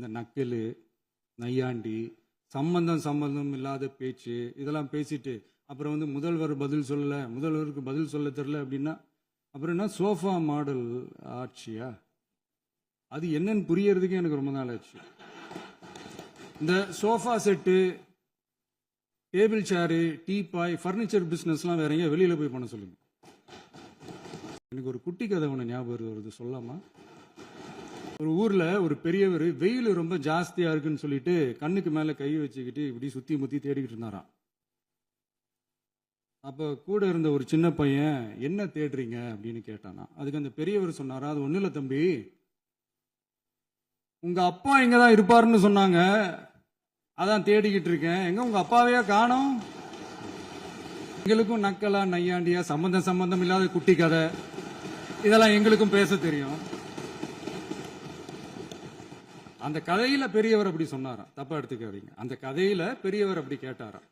இந்த நக்கல் நையாண்டி சம்பந்தம் இல்லாத பேச்சு இதெல்லாம் பேசிட்டு அப்புறம் வந்து முதல்வருக்கு பதில் சொல்ல தெரியல அப்படின்னா அப்புறம் என்ன சோஃபா மாடல் ஆட்சியா? அது என்னன்னு புரியறதுக்கு எனக்கு ரொம்ப நாள் ஆச்சு. இந்த sofa set, table chair, teapoy, furniture பிசினஸ்லாம் வேற எங்க வெளியில போய் பண்ண சொல்லுங்க. எனக்கு ஒரு குட்டி கதை ஒன்று ஞாபகம் வருது, சொல்லாமா? ஒரு ஊர்ல ஒரு பெரியவர் வெயில் ரொம்ப ஜாஸ்தியா இருக்குன்னு சொல்லிட்டு கண்ணுக்கு மேல கை வச்சுக்கிட்டு இப்படி சுத்தி முத்தி தேடிக்கிட்டு இருந்தாராம். அப்ப கூட இருந்த ஒரு சின்ன பையன் என்ன தேடுறீங்க அப்படின்னு கேட்டானா. அதுக்கு அந்த பெரியவர் சொன்னாரா, அது ஒண்ணு இல்ல தம்பி, உங்க அப்பா இங்கதான் இருப்பாருன்னு சொன்னாங்க, அதான் தேடிக்கிட்டு இருக்கேன். எங்க உங்க அப்பாவையா காணோம்? எங்களுக்கும் நக்கலா நையாண்டியா சம்பந்தம் இல்லாத குட்டி கதை இதெல்லாம் எங்களுக்கும் பேச தெரியும். அந்த கதையில பெரியவர் அப்படி சொன்னாராம், தப்பா எடுத்துக்காதீங்க. அந்த கதையில பெரியவர் அப்படி கேட்டாராம்.